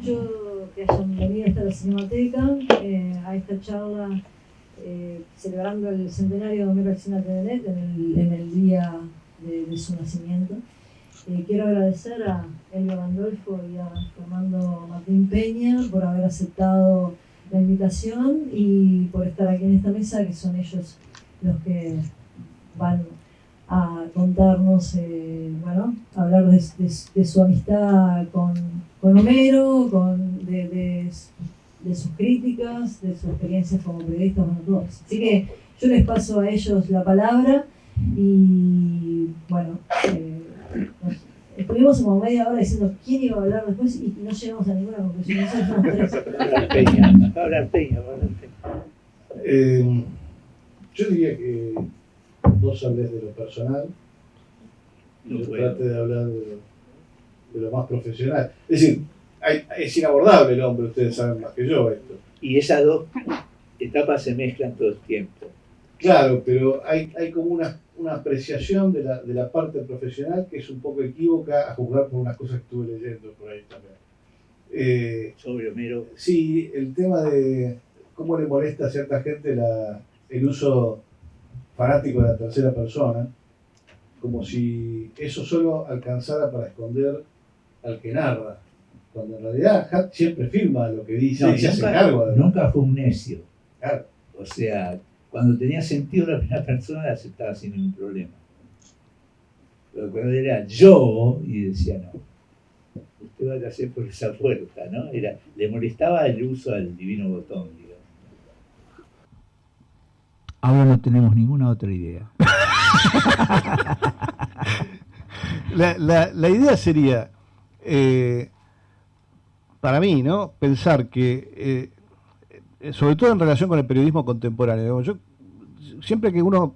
mucho que hayan venido hasta la Cinemateca a esta charla celebrando el centenario de Homero Alsina Tedenet en el día de su nacimiento. Quiero agradecer a Elio Gandolfo y a Fernando Martín Peña por haber aceptado la invitación y por estar aquí en esta mesa, que son ellos los que van a contarnos, hablar de su amistad con Homero, de sus críticas, de sus experiencias como periodistas, bueno, todos. Así que yo les paso a ellos la palabra y bueno, estuvimos como media hora diciendo quién iba a hablar después y no llegamos a ninguna conclusión. Nosotros somos tres. Hablar Peña. Yo diría que vos hablés de lo personal, yo trate de hablar de lo más profesional. Es decir, es inabordable el hombre, ustedes saben más que yo esto. Y esas dos etapas se mezclan todo el tiempo. Claro, pero hay como una apreciación de la parte profesional que es un poco equívoca a juzgar por unas cosas que estuve leyendo por ahí también. Sobre Homero. Sí, el tema de cómo le molesta a cierta gente el uso fanático de la tercera persona, como si eso solo alcanzara para esconder al que narra, cuando en realidad Hat siempre firma lo que dice y se hace cargo de nunca fue un necio. Claro. O sea, cuando tenía sentido la primera persona la aceptaba sin ningún problema. Pero cuando era yo, y decía no, usted va a hacer por esa puerta, ¿no? Le molestaba el uso del divino botón, digamos. Ahora no tenemos ninguna otra idea. La idea sería, para mí, ¿no? Pensar que, sobre todo en relación con el periodismo contemporáneo, yo siempre que uno,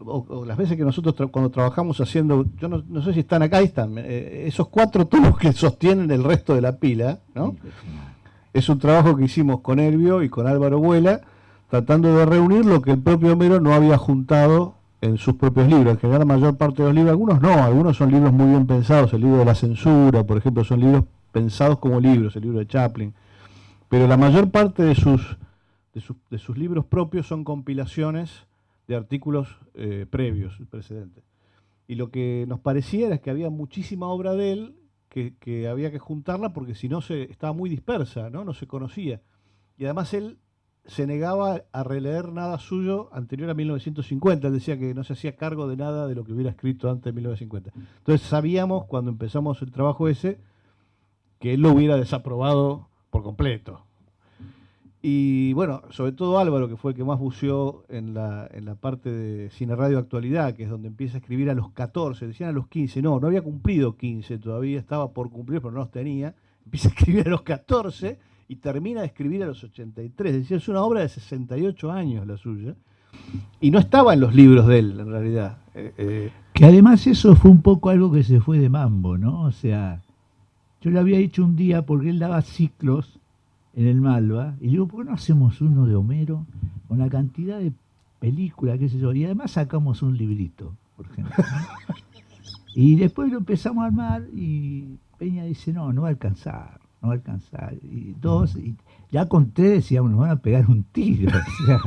o las veces que nosotros cuando trabajamos haciendo, yo no sé si están acá, están, esos 4 tomos que sostienen el resto de la pila, ¿no? Es un trabajo que hicimos con Elvio y con Álvaro Vuela, tratando de reunir lo que el propio Homero no había juntado en sus propios libros. En general, la mayor parte de los libros, algunos no, algunos son libros muy bien pensados. El libro de la censura, por ejemplo, son libros pensados como libros, el libro de Chaplin. Pero la mayor parte de sus libros propios son compilaciones de artículos previos, precedentes. Y lo que nos parecía era que había muchísima obra de él que había que juntarla porque si no estaba muy dispersa, no se conocía. Y además él se negaba a releer nada suyo anterior a 1950. Él decía que no se hacía cargo de nada de lo que hubiera escrito antes de 1950. Entonces sabíamos, cuando empezamos el trabajo ese, que él lo hubiera desaprobado por completo. Y bueno, sobre todo Álvaro, que fue el que más buceó en la parte de Cine Radio Actualidad, que es donde empieza a escribir a los 14, decían a los 15, no había cumplido 15 todavía, estaba por cumplir, pero no los tenía. Empieza a escribir a los 14 y termina de escribir a los 83. Es decir, es una obra de 68 años la suya. Y no estaba en los libros de él, en realidad. Que además eso fue un poco algo que se fue de mambo, ¿no? O sea, yo le había dicho un día, porque él daba ciclos en el Malva, y digo, ¿por qué no hacemos uno de Homero con la cantidad de películas, qué sé yo? Y además sacamos un librito, por ejemplo, ¿no? Y después lo empezamos a armar y Peña dice, no va a alcanzar. Y ya con 3 decíamos, nos van a pegar un tiro. O sea,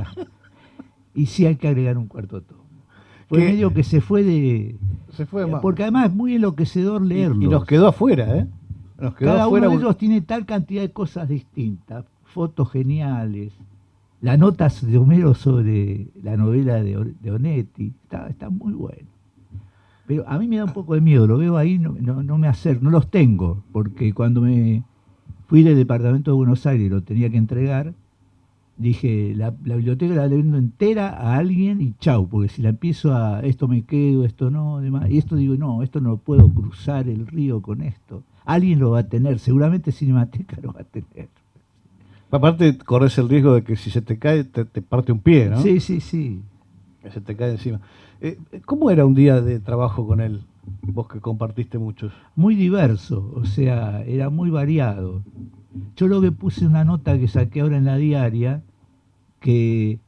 y sí hay que agregar un cuarto tomo. Fue medio que se fue porque además es muy enloquecedor leerlo. Y nos quedó afuera, ¿eh? Cada uno de ellos tiene tal cantidad de cosas distintas, fotos geniales, las notas de Homero sobre la novela de Onetti, está muy bueno. Pero a mí me da un poco de miedo, lo veo ahí, no me acerco, no los tengo, porque cuando me fui del departamento de Buenos Aires y lo tenía que entregar, dije, la biblioteca la vendo entera a alguien y chau, porque si la empiezo esto me quedo, esto no, demás, y esto digo, no, esto no puedo cruzar el río con esto. Alguien lo va a tener, seguramente Cinemateca lo va a tener. Aparte corres el riesgo de que si se te cae te parte un pie, ¿no? Sí. Que se te cae encima. ¿Cómo era un día de trabajo con él? Vos que compartiste muchos. Muy diverso, o sea, era muy variado. Yo lo que puse una nota que saqué ahora en la diaria, que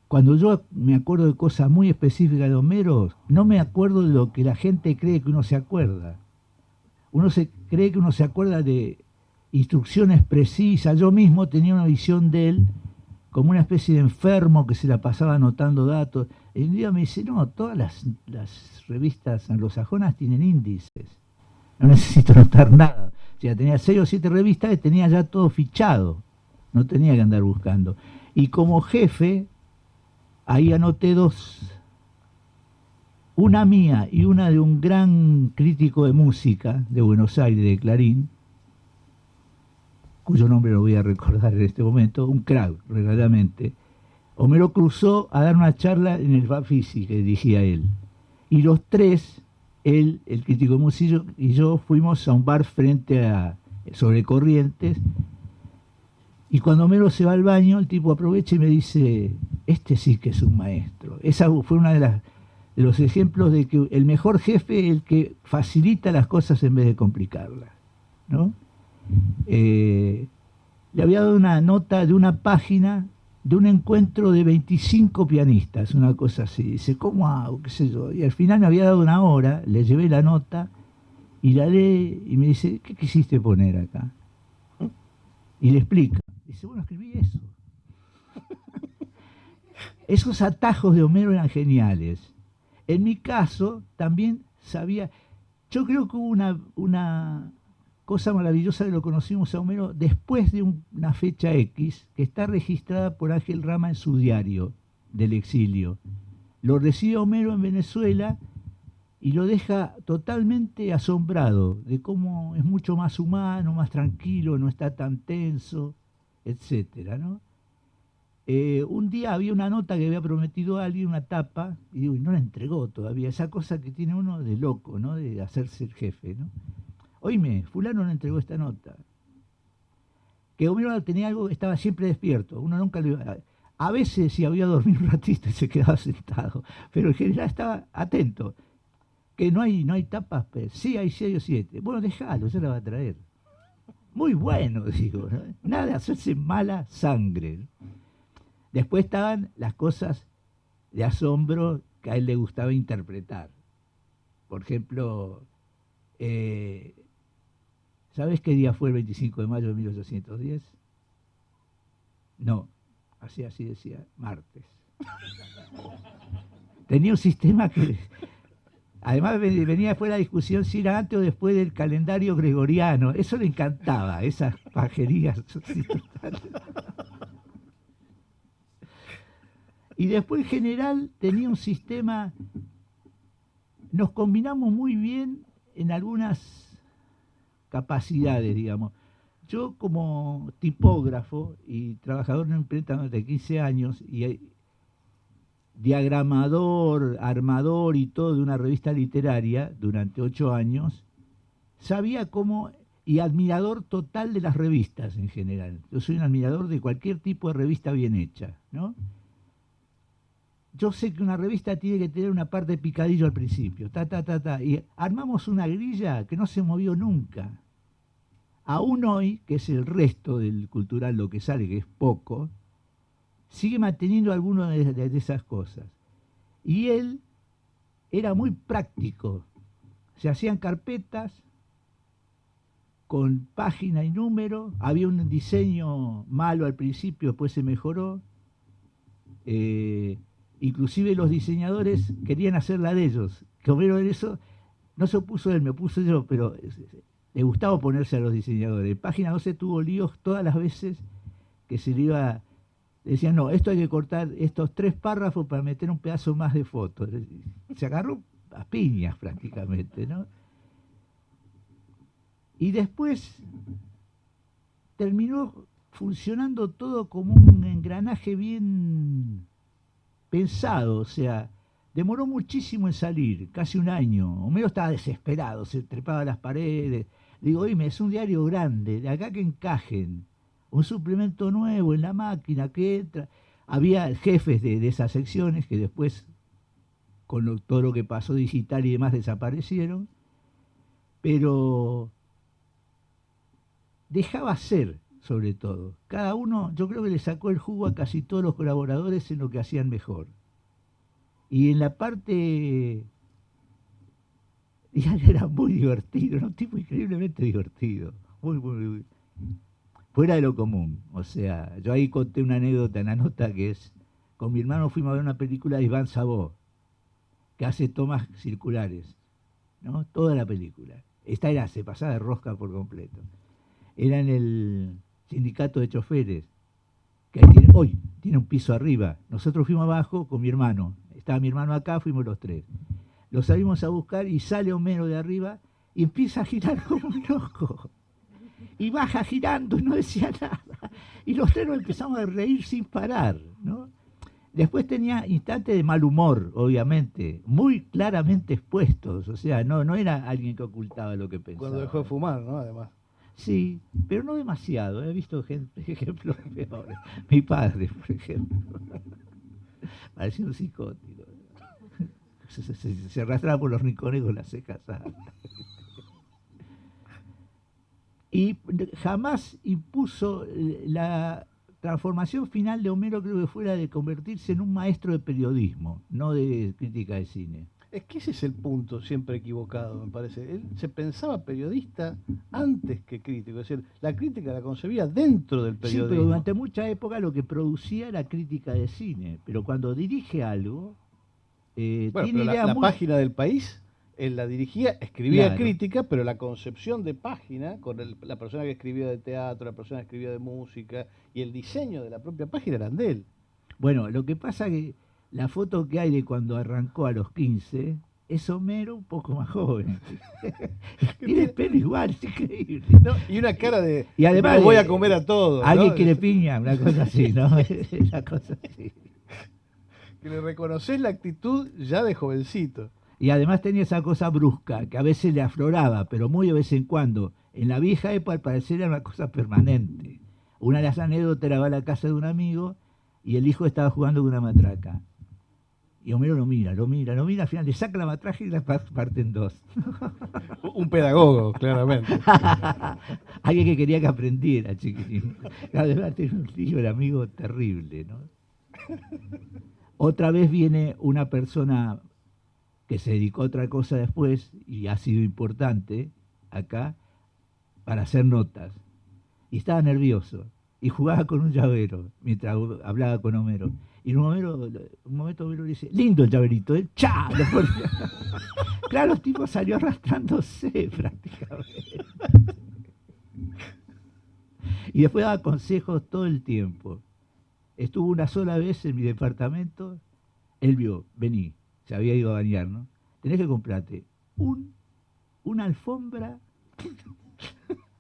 cuando yo me acuerdo de cosas muy específicas de Homero, no me acuerdo de lo que la gente cree que uno se acuerda. Cree que uno se acuerda de instrucciones precisas. Yo mismo tenía una visión de él como una especie de enfermo que se la pasaba anotando datos. Y un día me dice, no, todas las revistas anglosajonas tienen índices. No necesito anotar nada. O sea, tenía 6 o 7 revistas y tenía ya todo fichado. No tenía que andar buscando. Y como jefe, ahí anoté 2. Una mía y una de un gran crítico de música de Buenos Aires, de Clarín, cuyo nombre lo voy a recordar en este momento, un crack, verdaderamente. Homero cruzó a dar una charla en el Bafisi que dirigía él. Y los 3, él, el crítico de música y yo, fuimos a un bar frente a sobre Corrientes. Y cuando Homero se va al baño, el tipo aprovecha y me dice, este sí que es un maestro. Esa fue una de los ejemplos de que el mejor jefe es el que facilita las cosas en vez de complicarlas, ¿no? Le había dado una nota de una página de un encuentro de 25 pianistas, una cosa así. Dice, ¿cómo hago? ¿Qué sé yo? Y al final me había dado una hora, le llevé la nota y la lee y me dice, ¿qué quisiste poner acá? Y le explica. Dice, bueno, escribí eso. Esos atajos de Homero eran geniales. En mi caso, también sabía, yo creo que hubo una cosa maravillosa que lo conocimos a Homero después de una fecha X, que está registrada por Ángel Rama en su diario del exilio. Lo recibe Homero en Venezuela y lo deja totalmente asombrado de cómo es mucho más humano, más tranquilo, no está tan tenso, etcétera, ¿no? Un día había una nota que había prometido a alguien, una tapa, y digo, y no la entregó todavía, esa cosa que tiene uno de loco, ¿no? De hacerse el jefe, ¿no? Oíme, fulano no entregó esta nota. Que Homero tenía algo, estaba siempre despierto, uno nunca le iba a veces si había dormido un ratito y se quedaba sentado, pero en general estaba atento. Que no hay tapas, pues. Sí hay 6 o 7. Bueno, déjalo, ya la va a traer. Muy bueno, digo, ¿no? Nada de hacerse mala sangre, ¿no? Después estaban las cosas de asombro que a él le gustaba interpretar. Por ejemplo, ¿sabes qué día fue el 25 de mayo de 1810? No, así decía, martes. Tenía un sistema que... Además venía después la discusión si era antes o después del calendario gregoriano. Eso le encantaba, esas pajerías. Y después en general tenía un sistema, nos combinamos muy bien en algunas capacidades, digamos. Yo como tipógrafo y trabajador en una imprenta durante 15 años y diagramador, armador y todo de una revista literaria durante 8 años, sabía cómo, y admirador total de las revistas en general. Yo soy un admirador de cualquier tipo de revista bien hecha, ¿no? Yo sé que una revista tiene que tener una parte de picadillo al principio, y armamos una grilla que no se movió nunca. Aún hoy, que es el resto del cultural lo que sale, que es poco, sigue manteniendo alguna de esas cosas. Y él era muy práctico. Se hacían carpetas con página y número, había un diseño malo al principio, después se mejoró. Inclusive los diseñadores querían hacer la de ellos. Que Homero en eso no se opuso él, me opuso yo, pero le gustaba oponerse a los diseñadores. En página 12 tuvo líos todas las veces que se le iba... Decían, no, esto hay que cortar estos 3 párrafos para meter un pedazo más de foto. Se agarró a piñas prácticamente, ¿no? Y después terminó funcionando todo como un engranaje bien pensado, o sea, demoró muchísimo en salir, casi un año. Homero estaba desesperado, se trepaba a las paredes. Digo, oíme, es un diario grande, de acá que encajen un suplemento nuevo en la máquina que entra. Había jefes de esas secciones que después, con todo lo que pasó digital y demás, desaparecieron, pero dejaba ser, sobre todo. Cada uno, yo creo que le sacó el jugo a casi todos los colaboradores en lo que hacían mejor. Y en la parte... ya era muy divertido, era un tipo increíblemente divertido. Muy, muy, muy. fuera de lo común. O sea, yo ahí conté una anécdota en la nota que es, con mi hermano fuimos a ver una película de Iván Sabó, que hace tomas circulares, ¿no? Toda la película. Esta era, se pasaba de rosca por completo. Era en el sindicato de choferes, que ahí hoy tiene un piso arriba. Nosotros fuimos abajo con mi hermano. Estaba mi hermano acá, fuimos los tres. Lo salimos a buscar y sale Homero de arriba y empieza a girar como un loco. Y baja girando y no decía nada. Y los tres nos empezamos a reír sin parar, ¿no? Después tenía instantes de mal humor, obviamente, muy claramente expuestos. O sea, no era alguien que ocultaba lo que pensaba. Cuando dejó de fumar, ¿no? Además. Sí, pero no demasiado. He visto ejemplos peores. Mi padre, por ejemplo. Parecía un psicótico. Se arrastraba por los rincones con las cejas altas. Y jamás impuso la transformación final de Homero, creo que fuera de convertirse en un maestro de periodismo, no de crítica de cine. Es que ese es el punto siempre equivocado, me parece. Él se pensaba periodista antes que crítico, es decir, la crítica la concebía dentro del Sí, periodismo. pero durante mucha época lo que producía era crítica de cine, pero cuando dirige algo, Bueno, tiene pero ideas la muy... página del País, él la dirigía, escribía Claro. crítica, pero la concepción de página, con la persona que escribía de teatro, la persona que escribía de música, y el diseño de la propia página eran de él. Bueno, lo que pasa que la foto que hay de cuando arrancó a los 15 es Homero un poco más joven. Tiene el pelo igual, es increíble. ¿No? Y una cara de, Y además me voy de- a comer a todos. Alguien ¿no? que le piña, una cosa así, ¿no? Una cosa así. Que le reconoces la actitud ya de jovencito. Y además tenía esa cosa brusca, que a veces le afloraba, pero muy de vez en cuando. En la vieja época al parecer era una cosa permanente. Una de las anécdotas era va a la casa de un amigo y el hijo estaba jugando con una matraca. Y Homero lo mira, al final le saca la matraca y la parte en dos. Un pedagogo, claramente. Alguien que quería que aprendiera, chiquitín. Además tiene un tío, el amigo terrible, ¿no? Otra vez viene una persona que se dedicó a otra cosa después y ha sido importante acá para hacer notas. Y estaba nervioso y jugaba con un llavero mientras hablaba con Homero. Y en un momento Homero le dice, lindo el llaverito, ¿eh? ¡Cha! Claro, el tipo salió arrastrándose prácticamente. Y después daba consejos todo el tiempo. Estuvo una sola vez en mi departamento, él vio, vení, se había ido a bañar, ¿no? Tenés que comprarte una alfombra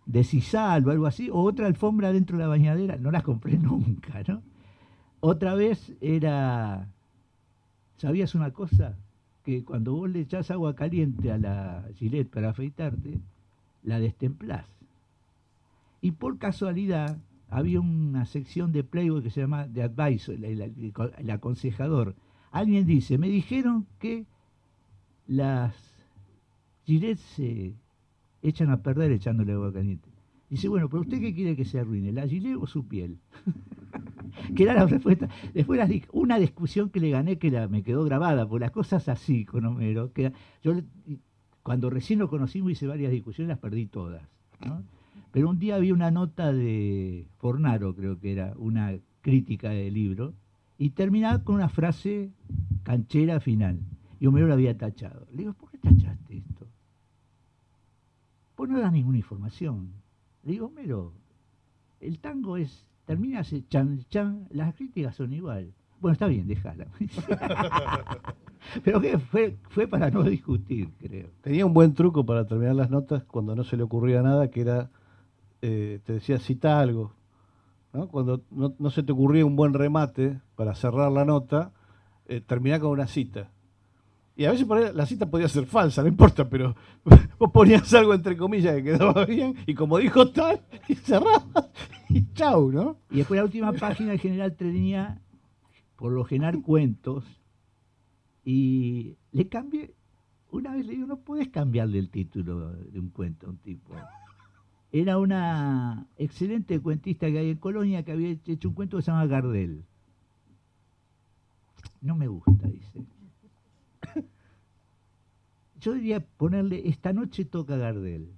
de sisal o algo así, o otra alfombra dentro de la bañadera. No las compré nunca, ¿no? Otra vez era, ¿sabías una cosa? Que cuando vos le echás agua caliente a la Gillette para afeitarte, la destemplás. Y por casualidad había una sección de Playboy que se llama The Advisor, el aconsejador. Alguien dice, me dijeron que las Gillette se echan a perder echándole agua caliente. Dice, bueno, pero ¿usted qué quiere que se arruine, la Gillette o su piel? Que era la respuesta. Después una discusión que le gané me quedó grabada, por las cosas así con Homero. Cuando recién lo conocimos hice varias discusiones, las perdí todas, ¿no? Pero un día vi una nota de Fornaro, creo que era, una crítica del libro, y terminaba con una frase canchera final. Y Homero lo había tachado. Le digo, ¿por qué tachaste esto? Vos no das ninguna información. Le digo, Homero, el tango termina ese chan, chan, las críticas son igual. Bueno, está bien, déjala. Pero que fue para no discutir, creo. Tenía un buen truco para terminar las notas cuando no se le ocurría nada, que era, te decía, cita algo, ¿no? Cuando no se te ocurría un buen remate para cerrar la nota, terminá con una cita. Y a veces por ahí la cita podía ser falsa, no importa, pero vos ponías algo entre comillas que quedaba bien, y como dijo tal, y cerrabas, y chau, ¿no? Y después la última página en general tenía, por lo general, cuentos, y le cambié, una vez le digo, no puedes cambiarle el título de un cuento a un tipo. Era una excelente cuentista que hay en Colonia que había hecho un cuento que se llama Gardel. No me gusta, dice. Yo diría ponerle, esta noche toca Gardel.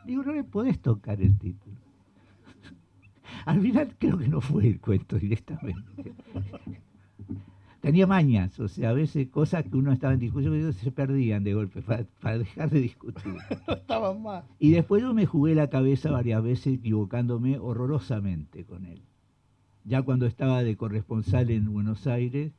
Digo, no le podés tocar el título. Al final creo que no fue el cuento directamente. Tenía mañas, o sea, a veces cosas que uno estaba en discusión y se perdían de golpe para dejar de discutir. No estaban más. Y después yo me jugué la cabeza varias veces equivocándome horrorosamente con él. Ya cuando estaba de corresponsal en Buenos Aires,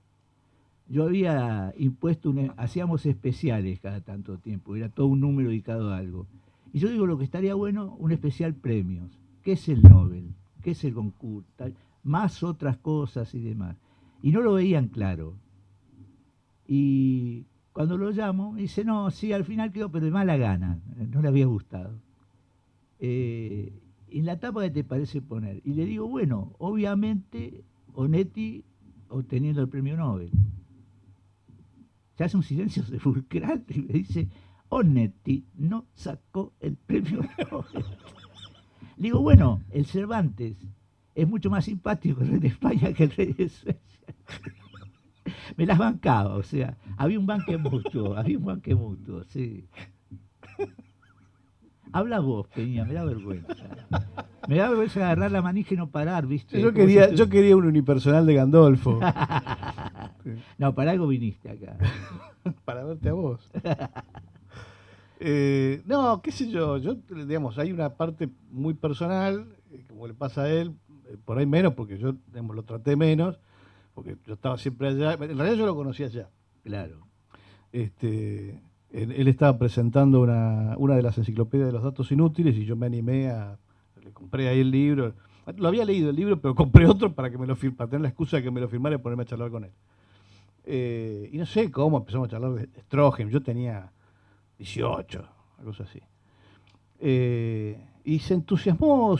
yo había impuesto, hacíamos especiales cada tanto tiempo, era todo un número dedicado a algo. Y yo digo, lo que estaría bueno, un especial premios. ¿Qué es el Nobel? ¿Qué es el concurso? Más otras cosas y demás. Y no lo veían claro. Y cuando lo llamo, me dice, no, sí, al final quedó, pero de mala gana, no le había gustado. En la tapa que te parece poner. Y le digo, bueno, obviamente Onetti obteniendo el premio Nobel. Se hace un silencio sepulcral y me dice, Onetti no sacó el premio Nobel. Le digo, bueno, el Cervantes es mucho más simpático el rey de España que el rey de Suecia. Me las bancaba, o sea, había un banque mutuo, sí. Habla vos, Peña, me da vergüenza. Me da vergüenza agarrar la manija y no parar, ¿viste? Yo quería un unipersonal de Gandolfo. No, para algo viniste acá. Para verte a vos. No, qué sé yo, digamos, hay una parte muy personal, como le pasa a él, por ahí menos, porque yo, digamos, lo traté menos, porque yo estaba siempre allá, en realidad yo lo conocía allá. Claro. Él estaba presentando una de las enciclopedias de los datos inútiles y yo me animé le compré ahí el libro, lo había leído el libro, pero compré otro para para tener la excusa de que me lo firmara y ponerme a charlar con él. Y no sé cómo empezamos a charlar de Stroheim, yo tenía 18, algo así. Y se entusiasmó,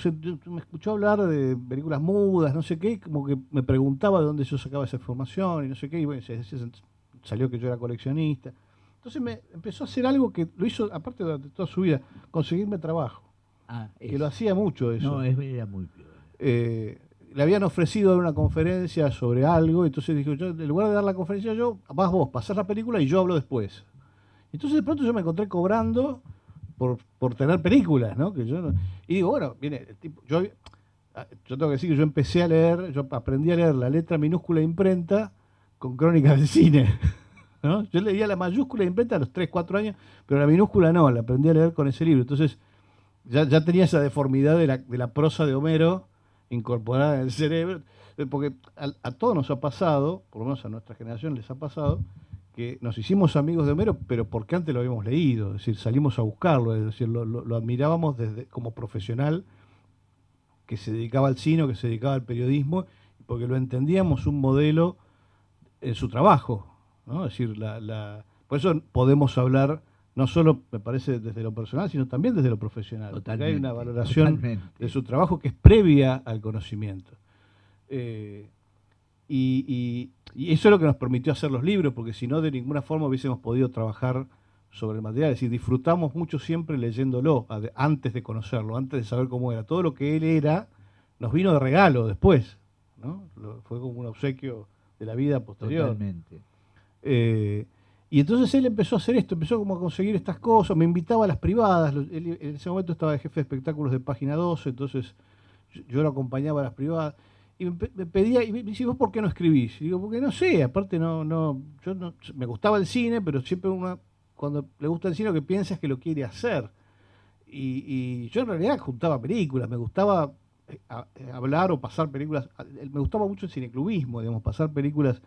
me escuchó hablar de películas mudas, no sé qué, como que me preguntaba de dónde yo sacaba esa información y no sé qué, y bueno, salió que yo era coleccionista. Entonces me empezó a hacer algo que lo hizo, aparte de toda su vida, conseguirme trabajo. Que lo hacía mucho eso. No, era muy peor. Le habían ofrecido dar una conferencia sobre algo, entonces dijo, yo, en lugar de dar la conferencia vas vos, pasás la película y yo hablo después. Entonces de pronto yo me encontré cobrando por tener películas, ¿no? Y digo, bueno, viene el tipo, yo tengo que decir que yo empecé a leer, yo aprendí a leer la letra minúscula de imprenta con Crónicas del Cine, ¿no? Yo leía la mayúscula de imprenta a los 3, 4 años, pero la minúscula no, la aprendí a leer con ese libro. Entonces ya tenía esa deformidad de la prosa de Homero incorporada en el cerebro, porque a todos nos ha pasado, por lo menos a nuestra generación les ha pasado, que nos hicimos amigos de Homero, pero porque antes lo habíamos leído, es decir, salimos a buscarlo, es decir, lo admirábamos como profesional que se dedicaba al cine, que se dedicaba al periodismo, porque lo entendíamos un modelo en su trabajo, ¿no? Es decir, por eso podemos hablar no solo, me parece, desde lo personal, sino también desde lo profesional. Porque hay una valoración de su trabajo que es previa al conocimiento. Y eso es lo que nos permitió hacer los libros, porque si no, de ninguna forma hubiésemos podido trabajar sobre el material. Es decir, disfrutamos mucho siempre leyéndolo, antes de conocerlo, antes de saber cómo era. Todo lo que él era nos vino de regalo después, ¿no? Fue como un obsequio de la vida posterior. Totalmente. Y entonces él empezó a hacer esto, empezó como a conseguir estas cosas, me invitaba a las privadas, él en ese momento estaba de jefe de espectáculos de Página 12, entonces yo lo acompañaba a las privadas. Y me pedía, y me decía, ¿vos por qué no escribís? Y digo, porque no sé, aparte yo me gustaba el cine, pero siempre cuando le gusta el cine lo que piensa es que lo quiere hacer. Y yo en realidad juntaba películas, me gustaba hablar o pasar películas, me gustaba mucho el cineclubismo, digamos, pasar películas,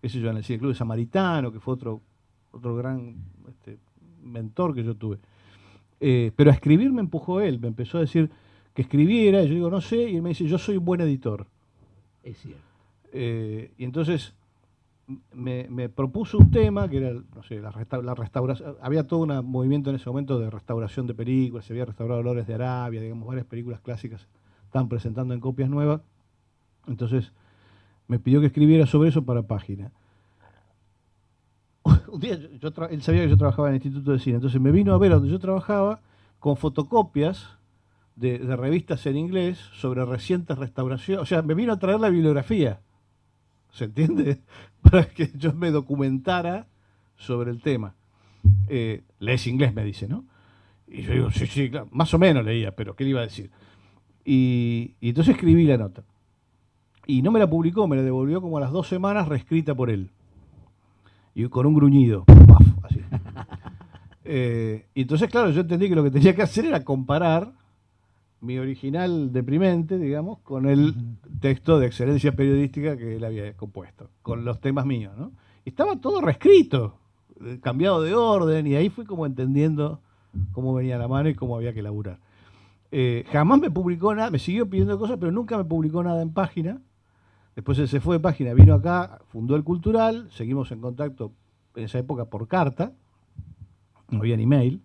qué sé yo, en el Cineclub de Samaritano, que fue otro gran mentor que yo tuve. Pero a escribir me empujó él, me empezó a decir que escribiera, y yo digo, no sé, y él me dice, yo soy un buen editor. Es cierto. Y entonces me propuso un tema que era, no sé, la restauración. Había todo un movimiento en ese momento de restauración de películas, se había restaurado Lores de Arabia, digamos, varias películas clásicas estaban presentando en copias nuevas. Entonces me pidió que escribiera sobre eso para Página. Un día él sabía que yo trabajaba en el Instituto de Cine, entonces me vino a ver donde yo trabajaba con fotocopias de revistas en inglés sobre recientes restauraciones. O sea, me vino a traer la bibliografía, ¿se entiende? Para que yo me documentara sobre el tema. Lees inglés, me dice, ¿no? Y yo digo, sí, claro, más o menos leía, pero ¿qué le iba a decir? Y entonces escribí la nota. Y no me la publicó, me la devolvió como a las 2 semanas reescrita por él. Y con un gruñido. ¡Paf! Así. Y entonces, claro, yo entendí que lo que tenía que hacer era comparar mi original deprimente, digamos, con el texto de excelencia periodística que él había compuesto, con los temas míos, ¿no? Y estaba todo reescrito, cambiado de orden, y ahí fui como entendiendo cómo venía la mano y cómo había que laburar. Jamás me publicó nada, me siguió pidiendo cosas, pero nunca me publicó nada en página. Después él se fue de página, vino acá, fundó el Cultural, seguimos en contacto en esa época por carta, no había ni mail.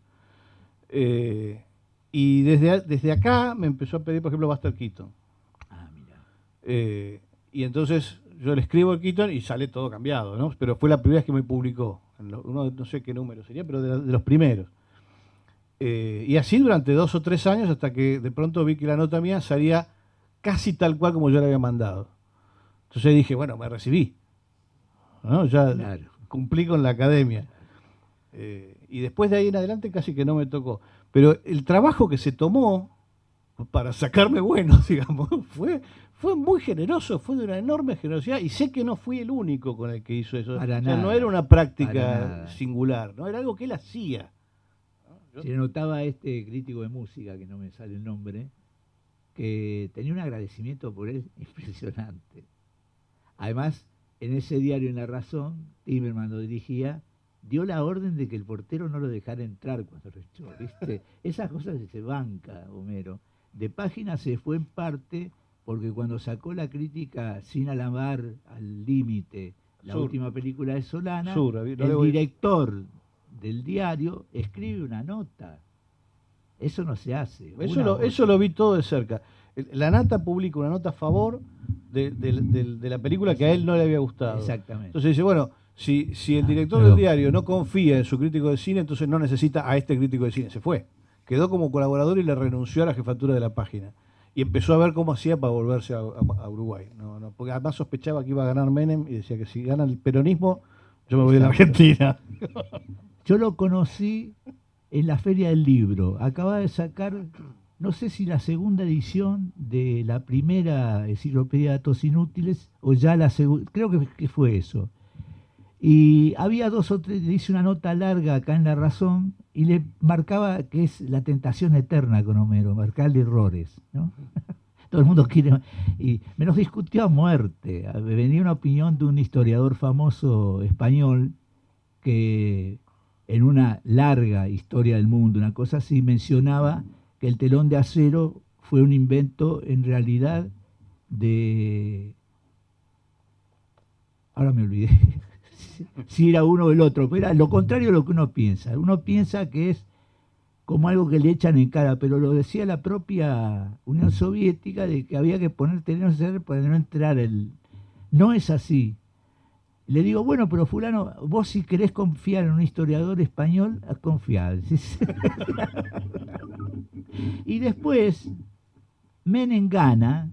Y desde acá me empezó a pedir, por ejemplo, Buster Keaton. Ah, mira. Y entonces yo le escribo a Keaton y sale todo cambiado, ¿no? Pero fue la primera vez que me publicó. Uno, no sé qué número sería, pero de los primeros. Y así durante 2 o 3 años, hasta que de pronto vi que la nota mía salía casi tal cual como yo la había mandado. Entonces dije, bueno, me recibí, ¿no? Ya Claro. cumplí con la academia. Y después de ahí en adelante casi que no me tocó. Pero el trabajo que se tomó para sacarme bueno, digamos, fue muy generoso, fue de una enorme generosidad. Y sé que no fui el único con el que hizo eso. Para O sea, nada, no era una para práctica nada. singular, ¿no? Era algo que él hacía. Se le notaba a este crítico de música, que no me sale el nombre, que tenía un agradecimiento por él impresionante. Además, en ese diario En La Razón, Timerman lo dirigía, dio la orden de que el portero no lo dejara entrar cuando lo echó, ¿viste? Esas cosas se banca, Homero. De página se fue en parte porque cuando sacó la crítica Sin Alamar al Límite, la Sur. última película de Solana, Sur, no le el voy- director del diario escribe una nota. Eso no se hace. Eso lo vi todo de cerca. La Nata publica una nota a favor de la película que a él no le había gustado. Exactamente. Entonces dice, bueno, si el director del diario no confía en su crítico de cine, entonces no necesita a este crítico de cine. Se fue. Quedó como colaborador y le renunció a la jefatura de la página. Y empezó a ver cómo hacía para volverse a Uruguay. Porque además sospechaba que iba a ganar Menem y decía que si gana el peronismo, yo me voy a la Argentina. Yo lo conocí en la Feria del Libro. Acaba de sacar, no sé si la segunda edición de la primera enciclopedia de datos inútiles o ya la segunda, creo que fue eso. Y había 2 o 3, le hice una nota larga acá en La Razón y le marcaba que es la tentación eterna con Homero, marcarle errores, ¿no? Todo el mundo quiere. Y me los discutió a muerte. Venía una opinión de un historiador famoso español que en una larga historia del mundo, una cosa así, mencionaba que el telón de acero fue un invento en realidad de... Ahora me olvidé si era uno o el otro, pero era lo contrario de lo que uno piensa. Uno piensa que es como algo que le echan en cara, pero lo decía la propia Unión Soviética de que había que poner teléfonos de acero para no entrar el... No es así. Le digo, bueno, pero fulano, vos si querés confiar en un historiador español, confiad. Y después, Menem gana.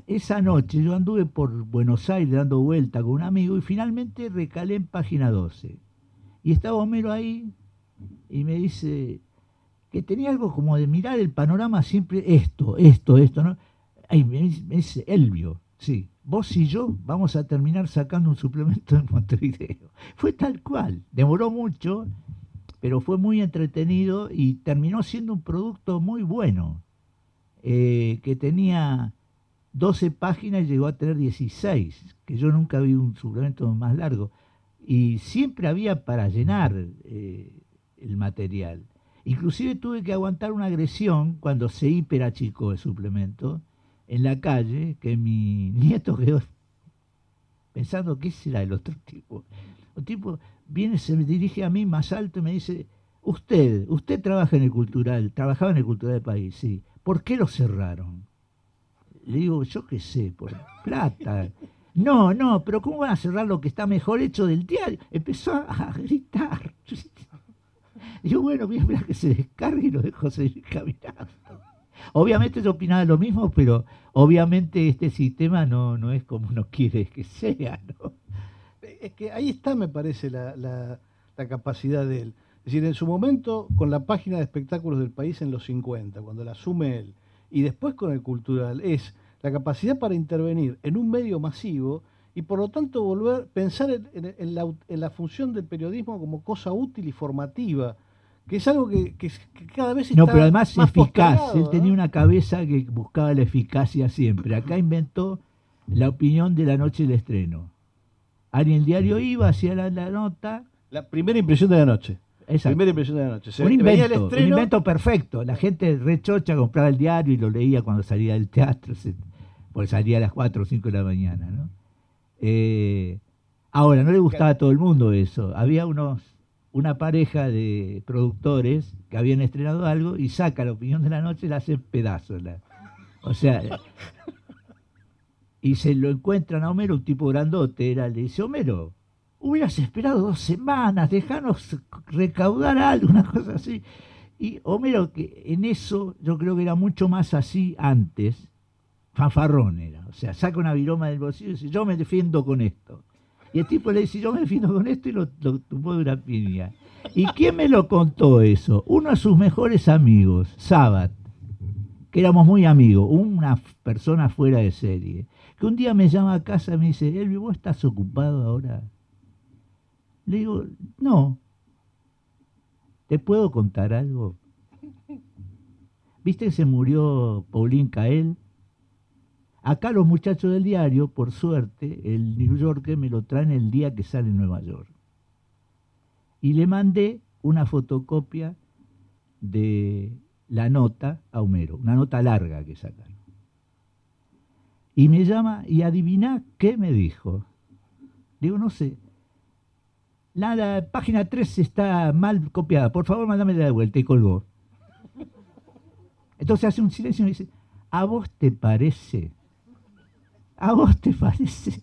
Esa noche yo anduve por Buenos Aires dando vuelta con un amigo y finalmente recalé en página 12. Y estaba Homero ahí y me dice que tenía algo como de mirar el panorama siempre, esto, ¿no? Ahí me dice, Elvio, sí, vos y yo vamos a terminar sacando un suplemento en Montevideo. Fue tal cual, demoró mucho, pero fue muy entretenido y terminó siendo un producto muy bueno, que tenía 12 páginas y llegó a tener 16, que yo nunca vi un suplemento más largo. Y siempre había para llenar el material. Inclusive tuve que aguantar una agresión cuando se hiperachicó el suplemento en la calle, que mi nieto quedó pensando, ¿qué será el otro tipo? El tipo viene, se me dirige a mí más alto y me dice, usted trabaja en el Cultural, trabajaba en el Cultural del país, sí. ¿Por qué lo cerraron? Le digo, yo qué sé, por plata. No, pero ¿cómo van a cerrar lo que está mejor hecho del diario? Empezó a gritar. Digo, bueno, voy a esperar que se descargue y lo dejo seguir caminando. Obviamente yo opinaba lo mismo, pero obviamente este sistema no es como uno quiere que sea, ¿no? Es que ahí está, me parece, la capacidad de él. Es decir, en su momento, con la página de espectáculos del país en los 50, cuando la asume él, y después con el cultural, es la capacidad para intervenir en un medio masivo y por lo tanto pensar en la función del periodismo como cosa útil y formativa, que es algo que cada vez está No, pero además más eficaz. postergado, Él tenía ¿no? una cabeza que buscaba la eficacia siempre. Acá inventó la opinión de la noche del estreno. Alguien el diario iba, hacía la nota. La primera impresión de la noche. Exacto. Primera impresión de la noche. Un Venía el invento, estreno, un invento perfecto. La gente rechocha compraba el diario y lo leía cuando salía del teatro, porque salía a las 4 o 5 de la mañana, ¿no? Ahora, no le gustaba a todo el mundo eso. Había una pareja de productores que habían estrenado algo y saca la opinión de la noche y la hace pedazos. O sea, y se lo encuentran a Homero, un tipo grandote, le dice, Homero, hubieras esperado 2 semanas, dejanos recaudar algo, una cosa así. Y Homero, que en eso yo creo que era mucho más así antes, fanfarrón era. O sea, saca una viroma del bolsillo y dice, yo me defiendo con esto. Y el tipo le dice, yo me defiendo con esto y lo tumbó de una piña. ¿Y quién me lo contó eso? Uno de sus mejores amigos, Sabat, que éramos muy amigos, una persona fuera de serie, que un día me llama a casa y me dice, Elvi, ¿vos estás ocupado ahora? Le digo, no. ¿Te puedo contar algo? ¿Viste que se murió Pauline Kael? Acá los muchachos del diario, por suerte, el New Yorker me lo traen el día que sale en Nueva York. Y le mandé una fotocopia de la nota a Homero, una nota larga que sacaron. Y me llama y adivina qué me dijo. Digo, no sé. La página 3 está mal copiada, por favor mándamela de vuelta, y colgó. Entonces hace un silencio y me dice, ¿a vos te parece? ¿A vos te parece?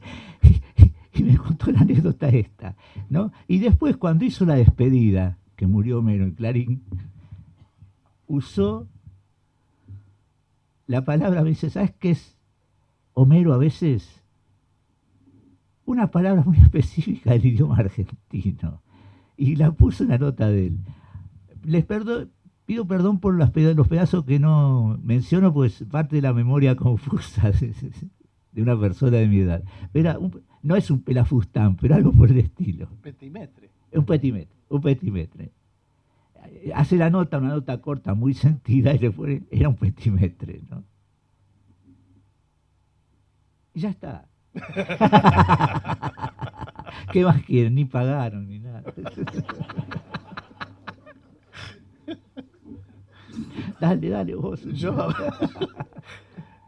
Y me contó la anécdota esta, ¿no? Y después, cuando hizo la despedida, que murió Homero en Clarín, usó la palabra, me dice, ¿sabes qué es Homero a veces? Una palabra muy específica del idioma argentino. Y la puso en la nota de él. Pido perdón por los pedazos que no menciono, pues parte de la memoria confusa de una persona de mi edad. No es un pelafustán, pero algo por el estilo. Petimetre. Un petimetre. Hace la nota, una nota corta, muy sentida, y le pone, era un petimetre, ¿no? Y ya está. ¿Qué más quieren? Ni pagaron, ni nada. Dale vos. Yo.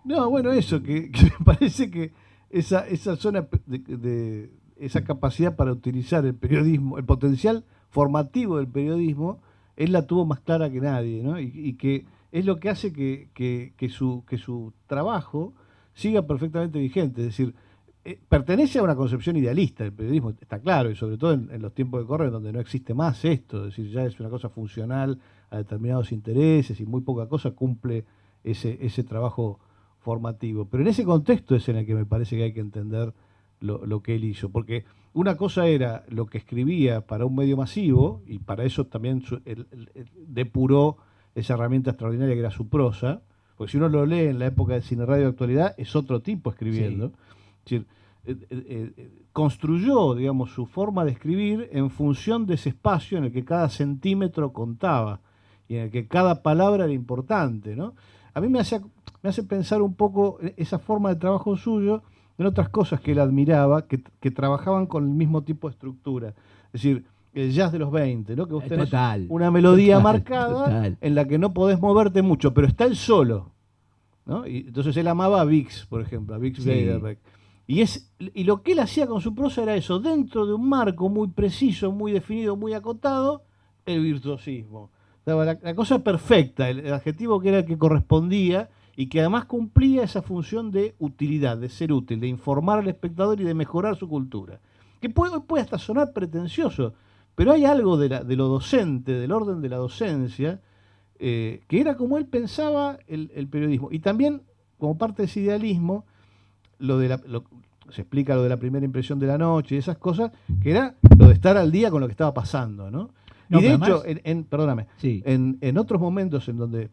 No, bueno, eso, que me parece que esa zona de esa capacidad para utilizar el periodismo, el potencial formativo del periodismo, él la tuvo más clara que nadie, ¿no? Y que es lo que hace que su trabajo siga perfectamente vigente. Es decir, pertenece a una concepción idealista del periodismo, está claro, y sobre todo en los tiempos que corren, donde no existe más esto, es decir, ya es una cosa funcional a determinados intereses y muy poca cosa cumple ese trabajo formativo. Pero en ese contexto es en el que me parece que hay que entender lo que él hizo, porque una cosa era lo que escribía para un medio masivo, y para eso también él depuró esa herramienta extraordinaria que era su prosa, porque si uno lo lee en la época de Cine Radio de Actualidad, es otro tipo escribiendo. Sí. Es decir, construyó, digamos, su forma de escribir en función de ese espacio en el que cada centímetro contaba y en el que cada palabra era importante, ¿no? A mí me hace pensar un poco esa forma de trabajo suyo en otras cosas que él admiraba, que trabajaban con el mismo tipo de estructura. Es decir, el jazz de los 20, ¿no? Que vos tenés una melodía marcada en la que no podés moverte mucho, pero está el solo, ¿no? Y entonces él amaba a Bix, por ejemplo, a Bix Beiderbecke. Y lo que él hacía con su prosa era eso, dentro de un marco muy preciso, muy definido, muy acotado, el virtuosismo. La cosa perfecta, el adjetivo que era el que correspondía y que además cumplía esa función de utilidad, de ser útil, de informar al espectador y de mejorar su cultura. Que puede hasta sonar pretencioso, pero hay algo de lo docente, del orden de la docencia, que era como él pensaba el periodismo. Y también, como parte de ese idealismo, se explica lo de la primera impresión de la noche y esas cosas, que era lo de estar al día con lo que estaba pasando, ¿no? Y de hecho, perdóname, sí, en otros momentos en donde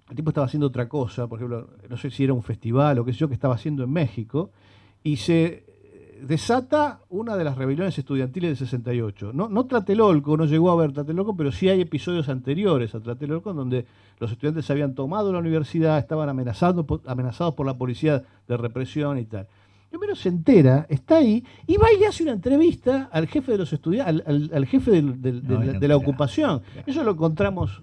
el tipo estaba haciendo otra cosa, por ejemplo, no sé si era un festival o qué sé yo, que estaba haciendo en México, y se desata una de las rebeliones estudiantiles del 68. No, no Tlatelolco, no llegó a ver Tlatelolco, pero sí hay episodios anteriores a Tlatelolco en donde los estudiantes se habían tomado la universidad, estaban amenazados por la policía de represión y tal. Y Homero se entera, está ahí, y va y le hace una entrevista al jefe de los estudiantes, al jefe de la ocupación. Eso lo encontramos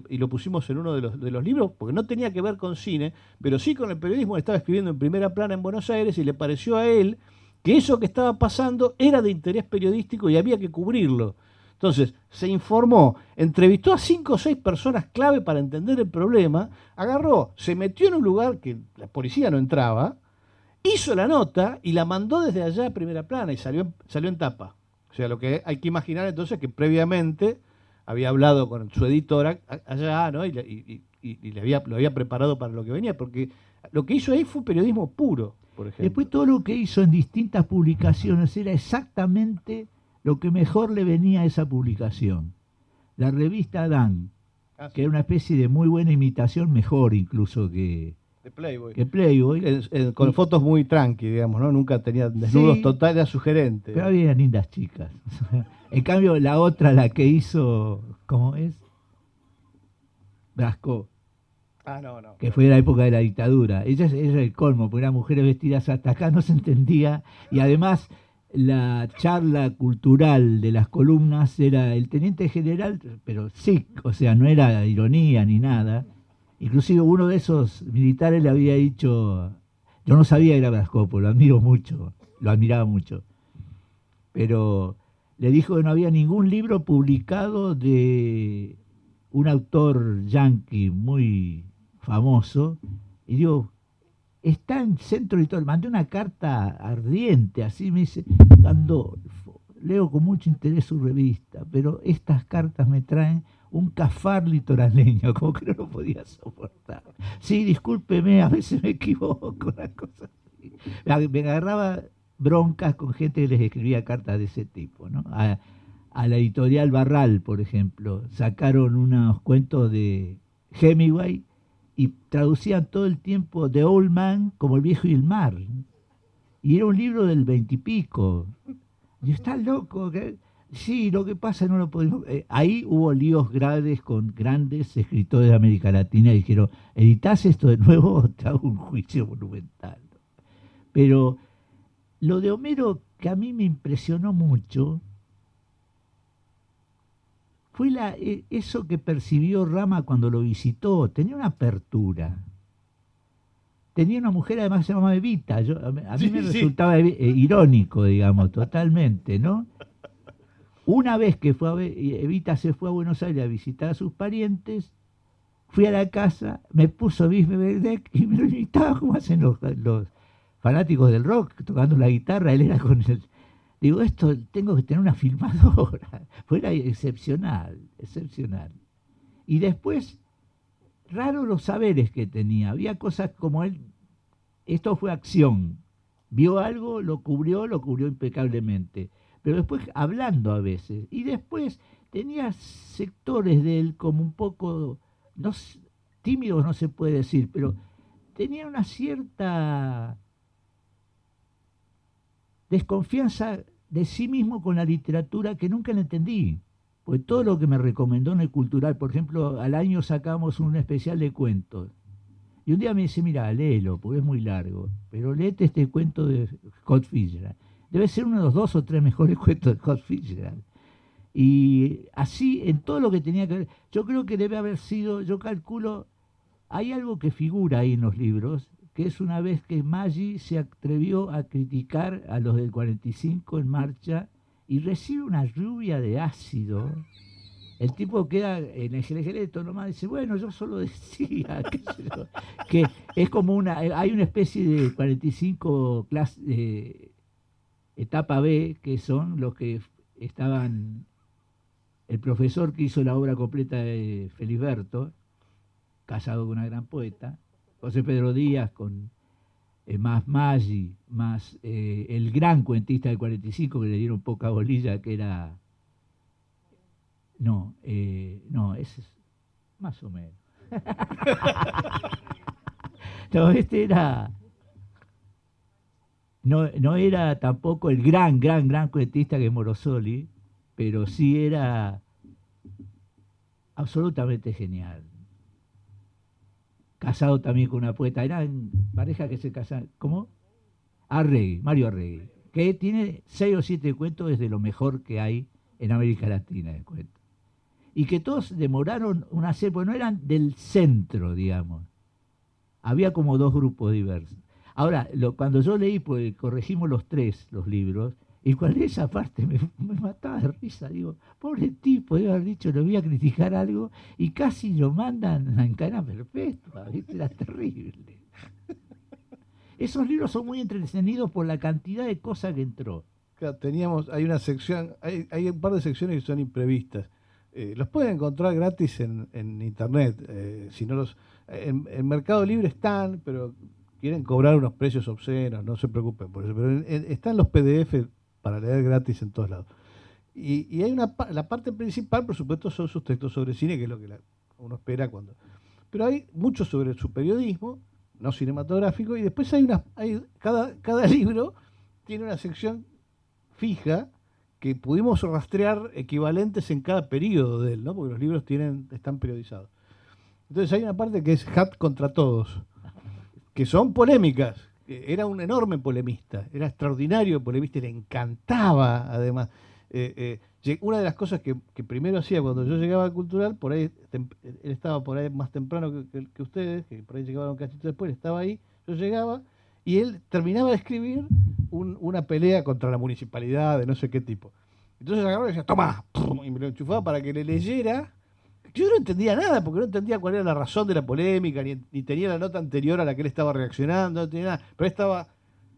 y lo pusimos en uno de los libros, porque no tenía que ver con cine, pero sí con el periodismo. Estaba escribiendo en Primera Plana en Buenos Aires y le pareció a él que eso que estaba pasando era de interés periodístico y había que cubrirlo. Entonces, se informó, entrevistó a 5 o 6 personas clave para entender el problema, agarró, se metió en un lugar que la policía no entraba, hizo la nota y la mandó desde allá a Primera Plana y salió en tapa. O sea, lo que hay que imaginar entonces es que previamente había hablado con su editora allá, ¿no? Lo había preparado para lo que venía, porque lo que hizo ahí fue periodismo puro, por ejemplo. Después todo lo que hizo en distintas publicaciones era exactamente lo que mejor le venía a esa publicación. La revista Dan, que era una especie de muy buena imitación, mejor incluso que Playboy. Con fotos muy tranqui, digamos, ¿no? Nunca tenía desnudos Sí, totales, era sugerente. pero había lindas chicas. En cambio, la otra, la que hizo, ¿cómo es? Brasco, No. que fue de la época de la dictadura. Ella era el colmo, porque eran mujeres vestidas hasta acá, no se entendía. Y además, la charla cultural de las columnas era el teniente general, pero sí, o sea, no era ironía ni nada. Inclusive uno de esos militares le había dicho, yo no sabía que era Brascopo, lo admiro mucho, lo admiraba mucho, pero le dijo que no había ningún libro publicado de un autor yanqui muy famoso, y digo, está en Centro Editorial, mandé una carta ardiente, así me dice, Gandolfo, leo con mucho interés su revista, pero estas cartas me traen un cafar litoraleño, como que no lo podía soportar. Sí, discúlpeme, a veces me equivoco, una cosa así. Me agarraba broncas con gente que les escribía cartas de ese tipo, ¿no? A la editorial Barral, por ejemplo, sacaron unos cuentos de Hemingway y traducían todo el tiempo The Old Man como El viejo y el mar. Y era un libro del 20 y pico. Y está loco, ¿qué? Sí, lo que pasa no lo podemos... ahí hubo líos graves con grandes escritores de América Latina y dijeron, editás esto de nuevo, te hago un juicio monumental. Pero lo de Homero que a mí me impresionó mucho fue eso que percibió Rama cuando lo visitó. Tenía una apertura. Tenía una mujer además que se llamaba Evita. A mí me resultaba irónico, digamos, totalmente, ¿no? Una vez que Evita se fue a Buenos Aires a visitar a sus parientes, fui a la casa, me puso Bisbe Beck y me lo imitaba como hacen los fanáticos del rock, tocando la guitarra, él era con el... Digo, esto tengo que tener una filmadora. Fue excepcional, excepcional. Y después, raro los saberes que tenía. Había cosas como él, esto fue acción. Vio algo, lo cubrió impecablemente. Pero después hablando a veces. Y después tenía sectores de él como un poco, no, tímidos no se puede decir, pero tenía una cierta desconfianza de sí mismo con la literatura que nunca la entendí. Pues todo lo que me recomendó en el cultural, por ejemplo, al año sacamos un especial de cuentos. Y un día me dice, mira, léelo, porque es muy largo, pero léete este cuento de Scott Fitzgerald. Debe ser uno de los 2 o 3 mejores cuentos de Scott Fitzgerald. Y así, en todo lo que tenía que ver, yo creo que debe haber sido, yo calculo, hay algo que figura ahí en los libros, que es una vez que Maggi se atrevió a criticar a los del 45 en marcha y recibe una lluvia de ácido. El tipo queda en el esqueleto nomás, dice, bueno, yo solo decía que es como hay una especie de 45 etapa B, que son los que estaban, el profesor que hizo la obra completa de Feliberto, casado con una gran poeta, José Pedro Díaz, con más Maggi, más el gran cuentista del 45 que le dieron poca bolilla, que era... No, ese es más o menos. No, este era... No era tampoco el gran cuentista que es Morosoli, pero sí era absolutamente genial. Casado también con una poeta, eran pareja que se casaban. ¿Cómo? Arregui, Mario Arregui, que tiene 6 o 7 cuentos, es de lo mejor que hay en América Latina de cuentos. Y que todos demoraron una serie, porque no eran del centro, digamos. Había como 2 grupos diversos. Ahora, cuando yo leí, pues corregimos los 3, los libros, y cuando leí esa parte me mataba de risa. Digo, pobre tipo, debe haber dicho, le voy a criticar algo, y casi lo mandan a en cadena perpetua, ¿viste? Era terrible. Esos libros son muy entretenidos por la cantidad de cosas que entró. Claro, hay una sección, hay un par de secciones que son imprevistas. Los pueden encontrar gratis en internet. Si no en Mercado Libre están, pero quieren cobrar unos precios obscenos, no se preocupen por eso. Pero están los PDF para leer gratis en todos lados. Y hay la parte principal, por supuesto, son sus textos sobre cine, que es lo que uno espera cuando. Pero hay mucho sobre su periodismo, no cinematográfico, y después cada libro tiene una sección fija que pudimos rastrear equivalentes en cada periodo de él, ¿no? Porque los libros están periodizados. Entonces hay una parte que es Hat contra todos, que son polémicas. Era un enorme polemista, era extraordinario polemista y le encantaba, además. Una de las cosas que primero hacía cuando yo llegaba al Cultural, por ahí, él estaba por ahí más temprano que ustedes, que por ahí llegaban un cachito después, estaba ahí, yo llegaba, y él terminaba de escribir una pelea contra la municipalidad de no sé qué tipo. Entonces agarraba y decía, toma, y me lo enchufaba para que le leyera. Yo no entendía nada, porque no entendía cuál era la razón de la polémica, ni tenía la nota anterior a la que él estaba reaccionando, no tenía nada, pero estaba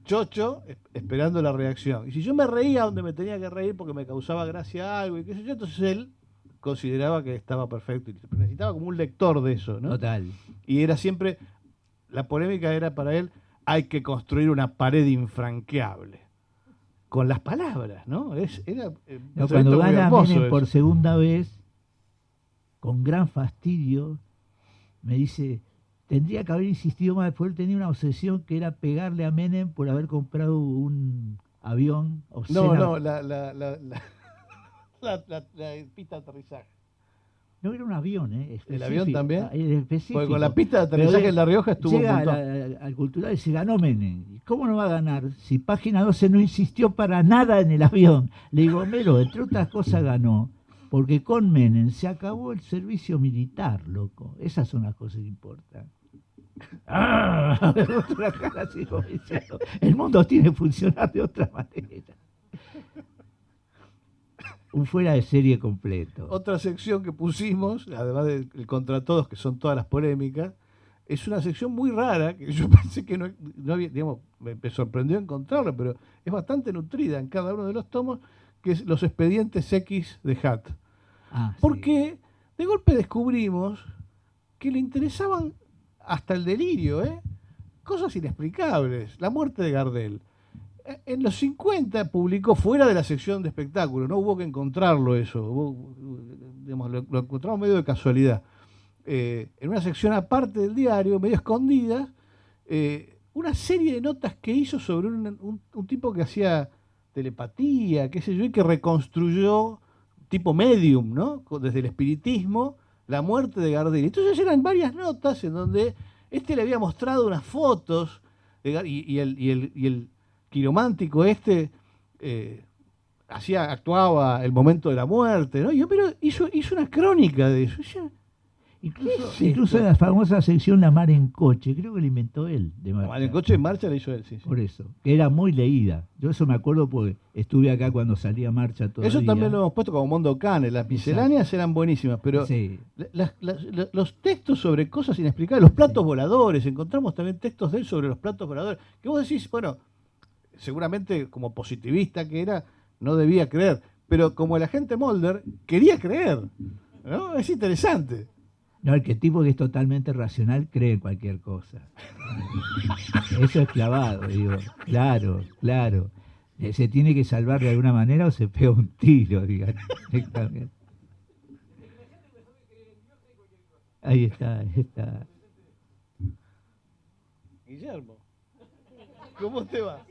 chocho esperando la reacción. Y si yo me reía donde me tenía que reír porque me causaba gracia algo y qué sé yo, entonces él consideraba que estaba perfecto. Pero necesitaba como un lector de eso, ¿no? Total. Y era siempre, la polémica era para él, hay que construir una pared infranqueable. Con las palabras, ¿no? Cuando gana Menem por segunda vez, con gran fastidio, me dice, tendría que haber insistido más, porque él tenía una obsesión que era pegarle a Menem por haber comprado un avión obsceno. No, la pista de aterrizaje. No era un avión, específico. ¿El avión también? Específico. Porque con la pista de aterrizaje en La Rioja estuvo un montón. Al Cultural y se ganó Menem. ¿Y cómo no va a ganar si Página 12 no insistió para nada en el avión? Le digo, Mero, entre otras cosas ganó, porque con Menem se acabó el servicio militar, loco. Esas son las cosas que importan. El mundo tiene que funcionar de otra manera. Un fuera de serie completo. Otra sección que pusimos, además del contra todos, que son todas las polémicas, es una sección muy rara, que yo pensé que no había, digamos, me sorprendió encontrarla, pero es bastante nutrida en cada uno de los tomos, que es los expedientes X de Hat. Porque de golpe descubrimos que le interesaban hasta el delirio, cosas inexplicables. La muerte de Gardel. En los 50 publicó fuera de la sección de espectáculos, no hubo que encontrarlo eso, digamos, lo encontramos medio de casualidad. En una sección aparte del diario, medio escondida, una serie de notas que hizo sobre un tipo que hacía telepatía, qué sé yo, y que reconstruyó tipo medium, ¿no? Desde el espiritismo, la muerte de Gardel. Entonces eran varias notas en donde le había mostrado unas fotos y el quiromántico actuaba el momento de la muerte, ¿no? Pero hizo una crónica de eso. Incluso en la famosa sección La Mar en Coche, creo que la inventó él. La Mar en Coche en marcha la hizo él, sí. Por eso, que era muy leída. Yo eso me acuerdo porque estuve acá cuando salía Marcha todavía. Eso también lo hemos puesto como Mondo Cane. Las misceláneas eran buenísimas, pero sí. los textos sobre cosas inexplicables, los platos voladores, encontramos también textos de él sobre los platos voladores, que vos decís, bueno, seguramente como positivista que era, no debía creer, pero como el agente Mulder quería creer, ¿no? Es interesante. No, el tipo que es totalmente racional cree en cualquier cosa. Eso es clavado, digo. Claro. Se tiene que salvar de alguna manera o se pega un tiro, digamos. Ahí está, ahí está. Guillermo, ¿cómo te va?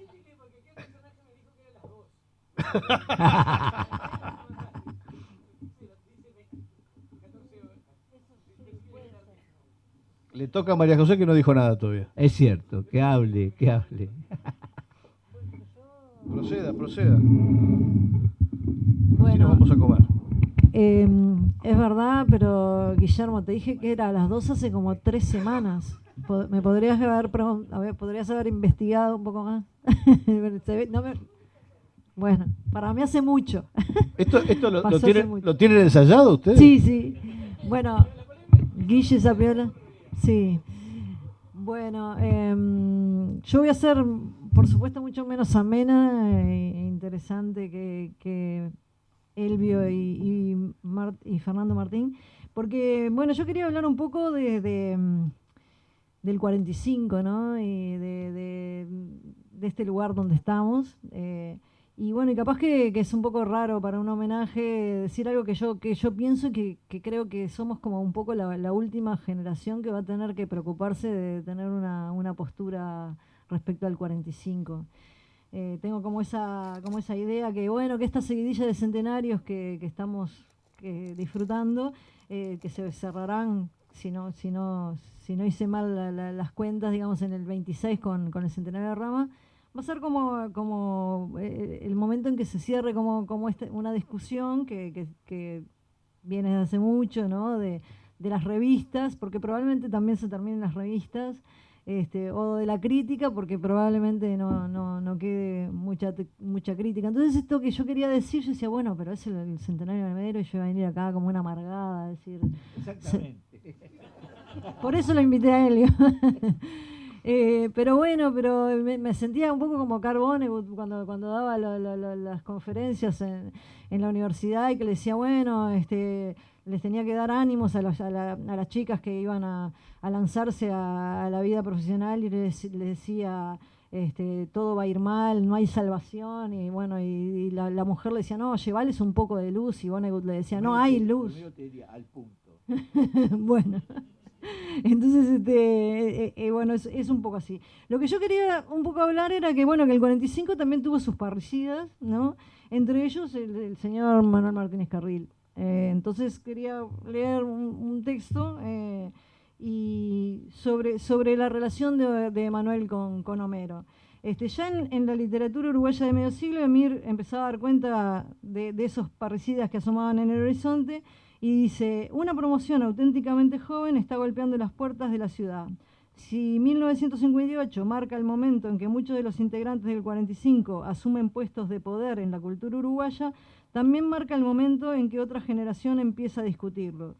Le toca a María José que no dijo nada todavía. Es cierto, que hable, que hable. Proceda, proceda. Si no Bueno, vamos a comer. es verdad, pero Guillermo, te dije que era a las 2 hace como 3 semanas. ¿Me podrías podrías haber investigado un poco más? Bueno, para mí hace mucho. ¿Esto Pasó hace mucho. lo tienen ensayado ustedes? Sí, sí. Bueno, Guille Sapiola. Sí. Bueno, yo voy a ser, por supuesto, mucho menos amena e interesante que Elvio y Fernando Martín, porque, bueno, yo quería hablar un poco del 45, ¿no? Y de este lugar donde estamos. Y bueno, y capaz que es un poco raro para un homenaje decir algo que yo pienso y que creo que somos como un poco la última generación que va a tener que preocuparse de tener una postura respecto al 45. Tengo como esa idea que, bueno, que esta seguidilla de centenarios que estamos disfrutando, que se cerrarán, si no hice mal las cuentas, digamos, en el 26 con el centenario de Rama, va a ser como el momento en que se cierre como una discusión que viene desde hace mucho, ¿no? De las revistas, porque probablemente también se terminen las revistas, o de la crítica, porque probablemente no quede mucha crítica. Entonces esto que yo quería decir, yo decía, bueno, pero es el centenario de Medero y yo iba a venir acá como una amargada a decir... Exactamente. Por eso lo invité a Helio. Pero bueno, me sentía un poco como Carbone cuando daba las conferencias en la universidad y que le decía, bueno, les tenía que dar ánimos a las chicas que iban a lanzarse a la vida profesional y les decía, todo va a ir mal, no hay salvación, y bueno, y la mujer le decía, no, llevales un poco de luz, y Vonnegut le decía, no hay luz. Conmigo te diría al punto. Bueno. Entonces, bueno, es un poco así. Lo que yo quería un poco hablar era que, bueno, que el 45 también tuvo sus parricidas, ¿no? Entre ellos el señor Manuel Martínez Carril. Entonces quería leer un texto y sobre la relación de Manuel con Homero. Ya en la literatura uruguaya de medio siglo, Emir empezaba a dar cuenta de esos parricidas que asomaban en el horizonte. Y dice, una promoción auténticamente joven está golpeando las puertas de la ciudad. Si 1958 marca el momento en que muchos de los integrantes del 45 asumen puestos de poder en la cultura uruguaya, también marca el momento en que otra generación empieza a discutirlo.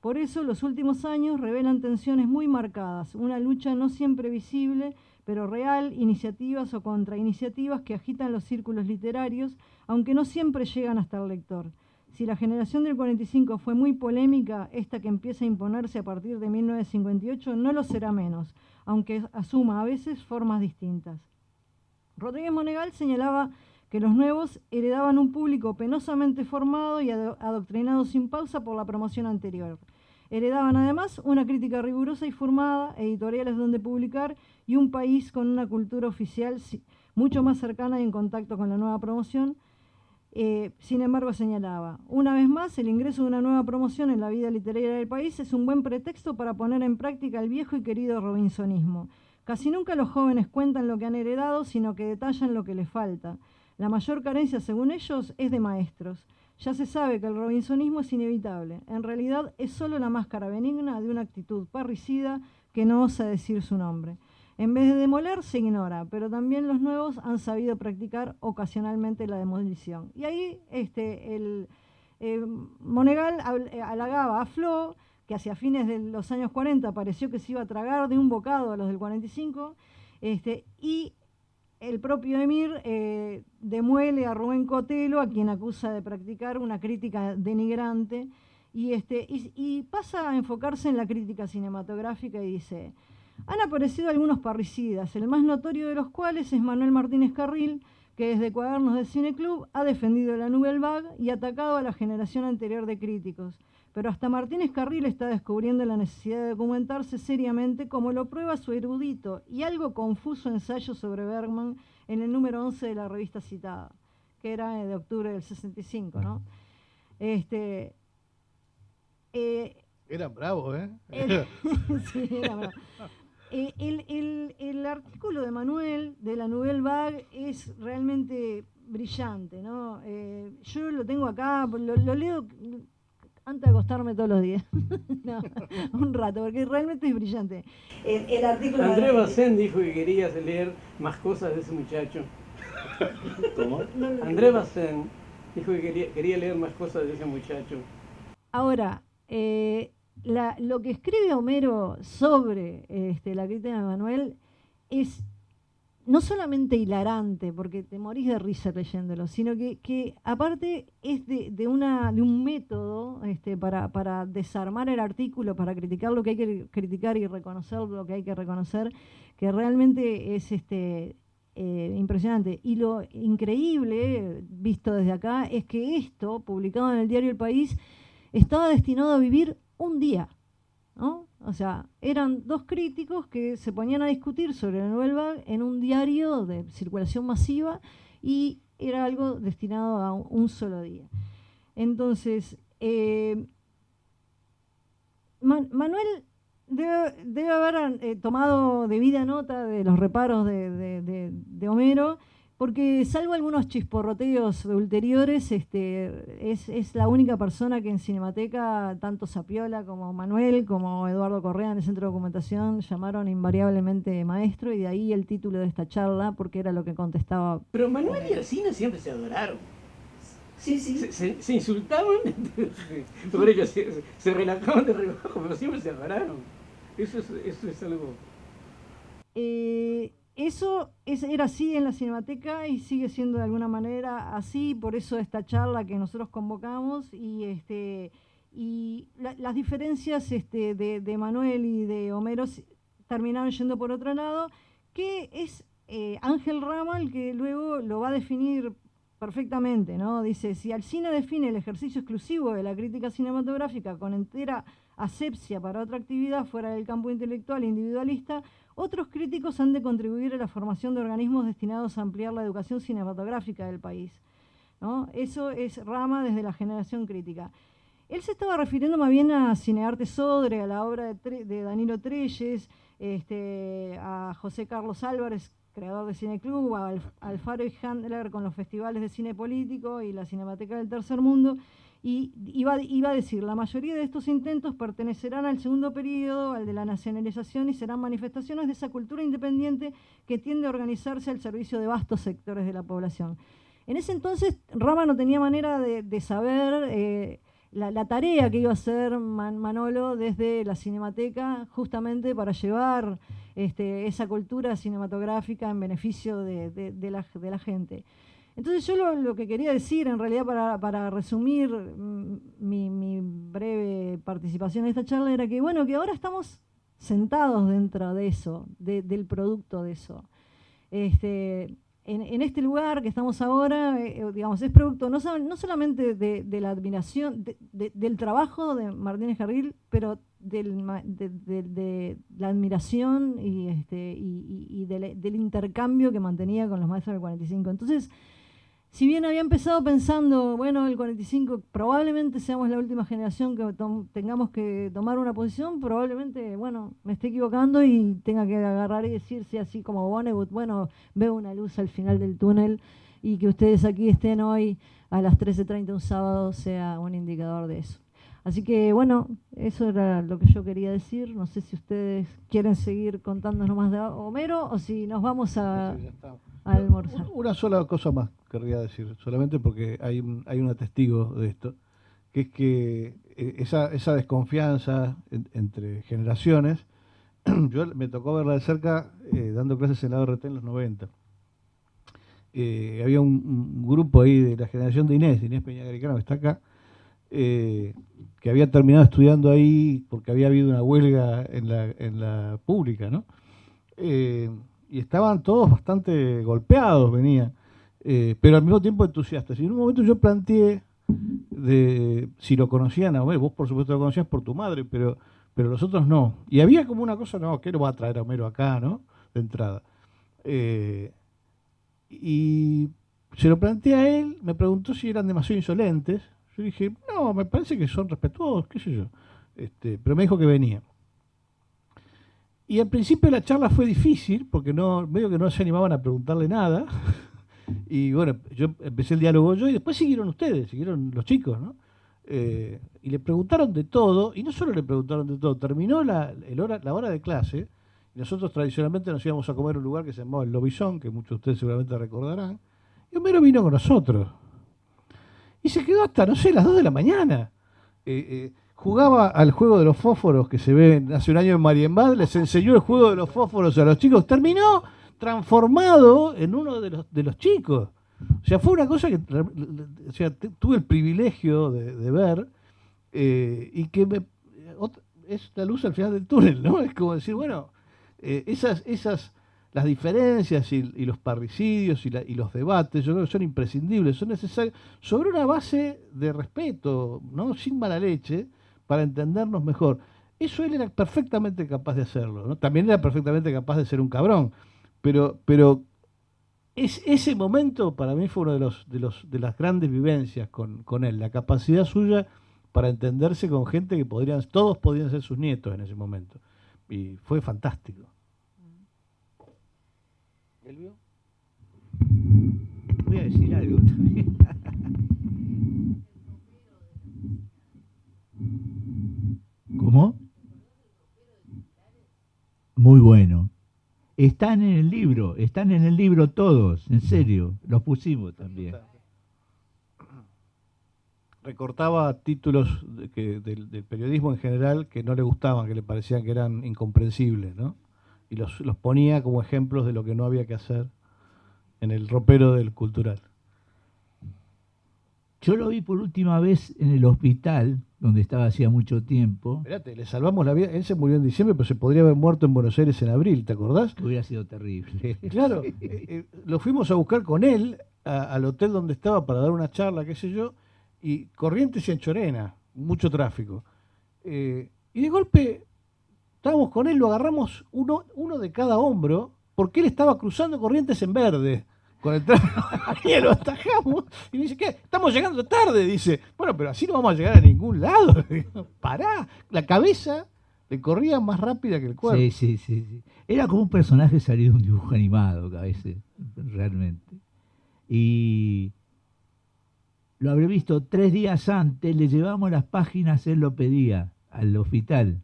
Por eso, los últimos años revelan tensiones muy marcadas, una lucha no siempre visible, pero real, iniciativas o contrainiciativas que agitan los círculos literarios, aunque no siempre llegan hasta el lector. Si la generación del 45 fue muy polémica, esta que empieza a imponerse a partir de 1958 no lo será menos, aunque asuma a veces formas distintas. Rodríguez Monegal señalaba que los nuevos heredaban un público penosamente formado y adoctrinado sin pausa por la promoción anterior. Heredaban además una crítica rigurosa y formada, editoriales donde publicar y un país con una cultura oficial mucho más cercana y en contacto con la nueva promoción. Sin embargo, señalaba, una vez más, el ingreso de una nueva promoción en la vida literaria del país es un buen pretexto para poner en práctica el viejo y querido robinsonismo. Casi nunca los jóvenes cuentan lo que han heredado, sino que detallan lo que les falta. La mayor carencia, según ellos, es de maestros. Ya se sabe que el robinsonismo es inevitable. En realidad, es solo la máscara benigna de una actitud parricida que no osa decir su nombre. En vez de demoler, se ignora, pero también los nuevos han sabido practicar ocasionalmente la demolición. Y ahí Monegal halagaba a Flo, que hacia fines de los años 40 pareció que se iba a tragar de un bocado a los del 45, y el propio Emir demuele a Rubén Cotelo, a quien acusa de practicar una crítica denigrante, y pasa a enfocarse en la crítica cinematográfica y dice... Han aparecido algunos parricidas, el más notorio de los cuales es Manuel Martínez Carril, que desde Cuadernos del Cine Club ha defendido la Nouvelle Vague y atacado a la generación anterior de críticos. pero hasta Martínez Carril está descubriendo la necesidad de documentarse seriamente, como lo prueba su erudito y algo confuso ensayo sobre Bergman en el número 11 de la revista citada, que era de octubre del 65, ¿no? Era bravo, ¿eh? Sí, era bravo. El artículo de Manuel de la Nouvelle Vague es realmente brillante, ¿no? Yo lo tengo acá, lo leo antes de acostarme todos los días. No, un rato, porque realmente es brillante. El artículo André Bazin dijo que querías leer más cosas de ese muchacho. ¿Cómo? André Bazin dijo que quería leer más cosas de ese muchacho. Ahora, lo que escribe Homero sobre la crítica de Manuel es no solamente hilarante, porque te morís de risa leyéndolo, sino que aparte es de un método para desarmar el artículo, para criticar lo que hay que criticar y reconocer lo que hay que reconocer, que realmente es impresionante. Y lo increíble, visto desde acá, es que esto, publicado en el diario El País, estaba destinado a vivir un día, ¿no? O sea, eran dos críticos que se ponían a discutir sobre la Nouvelle Vague en un diario de circulación masiva y era algo destinado a un solo día. Entonces, Manuel debe haber tomado debida nota de los reparos de Homero, porque salvo algunos chisporroteos ulteriores, es la única persona que en Cinemateca, tanto Sapiola como Manuel, como Eduardo Correa en el Centro de Documentación, llamaron invariablemente maestro, y de ahí el título de esta charla, porque era lo que contestaba. Pero Manuel y el cine siempre se adoraron. Sí, sí. Se insultaban, por ello se relajaban de rebajo, pero siempre se adoraron. Eso es algo... Eso era así en la Cinemateca y sigue siendo de alguna manera así, por eso esta charla que nosotros convocamos y las diferencias de Manuel y de Homero terminaron yendo por otro lado, que es Ángel Rama el que luego lo va a definir perfectamente, ¿no? Dice, si al cine define el ejercicio exclusivo de la crítica cinematográfica con entera asepsia para otra actividad fuera del campo intelectual e individualista, otros críticos han de contribuir a la formación de organismos destinados a ampliar la educación cinematográfica del país, ¿no? Eso es Rama desde la generación crítica. Él se estaba refiriendo más bien a Cinearte Sodre, a la obra de Danilo Trelles, a José Carlos Álvarez, creador de Cineclub, a Alfaro y Handler con los festivales de cine político y la Cinemateca del Tercer Mundo, y iba a decir, la mayoría de estos intentos pertenecerán al segundo periodo, al de la nacionalización, y serán manifestaciones de esa cultura independiente que tiende a organizarse al servicio de vastos sectores de la población. En ese entonces, Rama no tenía manera de saber la tarea que iba a hacer Manolo desde la Cinemateca, justamente para llevar esa cultura cinematográfica en beneficio de la gente. Entonces yo lo que quería decir, en realidad, para resumir mi breve participación en esta charla, era que, bueno, que ahora estamos sentados dentro de eso, del producto de eso. En este lugar que estamos ahora, digamos, es producto no solamente de la admiración, del trabajo de Martínez Carril, pero de la admiración y del intercambio que mantenía con los maestros del 45. Entonces, si bien había empezado pensando, bueno, el 45 probablemente seamos la última generación que tengamos que tomar una posición, probablemente, bueno, me esté equivocando y tenga que agarrar y decirse así como Vonnegut, bueno, veo una luz al final del túnel, y que ustedes aquí estén hoy a las 13:30 un sábado sea un indicador de eso. Así que, bueno, eso era lo que yo quería decir. No sé si ustedes quieren seguir contándonos más de Homero o si nos vamos a almorzar. Una sola cosa más querría decir, solamente porque hay un testigo de esto, que es que esa desconfianza entre generaciones, yo me tocó verla de cerca dando clases en la ORT en los 90. Había un grupo ahí de la generación de Inés Peña Garicano, que está acá, que había terminado estudiando ahí porque había habido una huelga en la pública, ¿no? Y estaban todos bastante golpeados, venían, pero al mismo tiempo entusiastas. Y en un momento yo planteé de si lo conocían a Homero. Vos por supuesto lo conocías por tu madre, pero los otros no. Y había como una cosa, no, ¿qué lo va a traer a Homero acá, no? De entrada. Y se lo planteé a él, me preguntó si eran demasiado insolentes. Yo dije, no, me parece que son respetuosos, qué sé yo. Pero me dijo que venía. Y al principio la charla fue difícil, porque medio que no se animaban a preguntarle nada. Y bueno, yo empecé el diálogo yo y después siguieron ustedes, siguieron los chicos, ¿no? Y le preguntaron de todo, y no solo le preguntaron de todo, terminó la hora de clase, y nosotros tradicionalmente nos íbamos a comer a un lugar que se llamaba el Lobizón, que muchos de ustedes seguramente recordarán, y Homero vino con nosotros. Y se quedó hasta, no sé, las 2 de la mañana. Jugaba al juego de los fósforos que se ve hace un año en Marienbad, les enseñó el juego de los fósforos a los chicos, terminó transformado en uno de los chicos. O sea, fue una cosa que tuve el privilegio de ver y que es la luz al final del túnel, ¿no? Es como decir, bueno, las diferencias y los parricidios y los debates, yo creo que son imprescindibles, son necesarios, sobre una base de respeto, ¿no? Sin mala leche, para entendernos mejor. Eso él era perfectamente capaz de hacerlo, ¿no? También era perfectamente capaz de ser un cabrón, pero ese momento para mí fue uno de las grandes vivencias con él, la capacidad suya para entenderse con gente que todos podían ser sus nietos en ese momento. Y fue fantástico. ¿Elvio? Voy a decir algo también. ¿Cómo? Muy bueno. Están en el libro todos, en serio, los pusimos también. Recortaba títulos del periodismo en general que no le gustaban, que le parecían que eran incomprensibles, ¿no? Y los ponía como ejemplos de lo que no había que hacer en el ropero del cultural. Yo lo vi por última vez en el hospital, donde estaba hacía mucho tiempo. Espérate, le salvamos la vida. Él se murió en diciembre, pero se podría haber muerto en Buenos Aires en abril, ¿te acordás? Que hubiera sido terrible. Claro, lo fuimos a buscar con él al hotel donde estaba para dar una charla, qué sé yo, y Corrientes y Anchorena, mucho tráfico. Y de golpe estábamos con él, lo agarramos uno de cada hombro, porque él estaba cruzando Corrientes en verde. Con el tráfico, y lo atajamos, y me dice, ¿qué? Estamos llegando tarde, dice. Bueno, pero así no vamos a llegar a ningún lado. Pará, la cabeza le corría más rápida que el cuerpo. Sí. Era como un personaje salido de un dibujo animado, a veces, realmente. Y lo habré visto 3 días antes, le llevamos las páginas, él lo pedía, al hospital,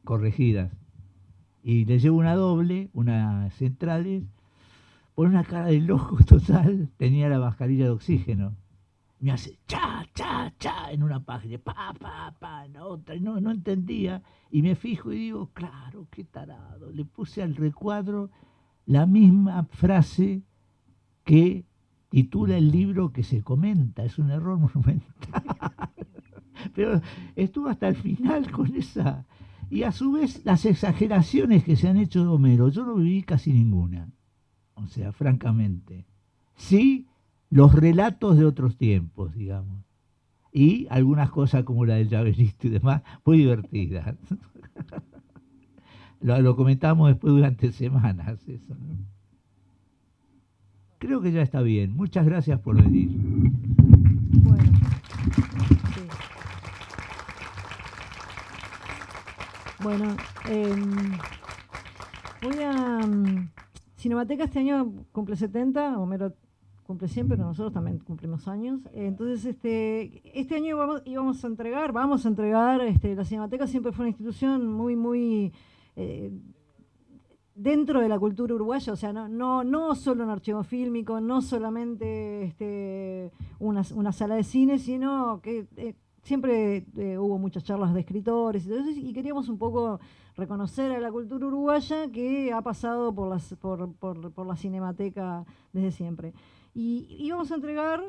corregidas. Y le llevo una doble, unas centrales, por una cara de loco total, tenía la mascarilla de oxígeno. Me hace cha, en una página, pa, en la otra, y no entendía. Y me fijo y digo, claro, qué tarado. Le puse al recuadro la misma frase que titula el libro que se comenta, es un error monumental. Pero estuvo hasta el final con esa. Y a su vez, las exageraciones que se han hecho de Homero, yo no viví casi ninguna. O sea, francamente. Sí, los relatos de otros tiempos, digamos. Y algunas cosas como la del llaverito y demás, muy divertidas. Lo comentamos después durante semanas, eso, ¿no? Creo que ya está bien. Muchas gracias por venir. Bueno, sí. Bueno, voy a... Cinemateca este año cumple 70, Homero cumple 100, pero nosotros también cumplimos años. Entonces, este año vamos a entregar, la Cinemateca siempre fue una institución muy dentro de la cultura uruguaya, o sea, no solo un archivo fílmico, no solamente una sala de cine, sino que siempre hubo muchas charlas de escritores y todo eso, y queríamos un poco reconocer a la cultura uruguaya que ha pasado por la Cinemateca desde siempre. Y íbamos a entregar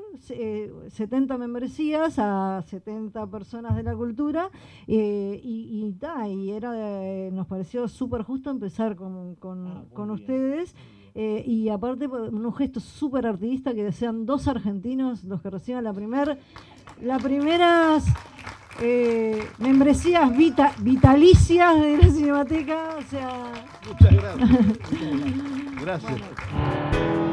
70 membresías a 70 personas de la cultura y nos pareció súper justo empezar con ustedes. Y aparte, un gesto súper artista, que sean 2 argentinos los que reciban las primeras membresías vitalicias de la Cinemateca. O sea, muchas gracias. Gracias. Bueno.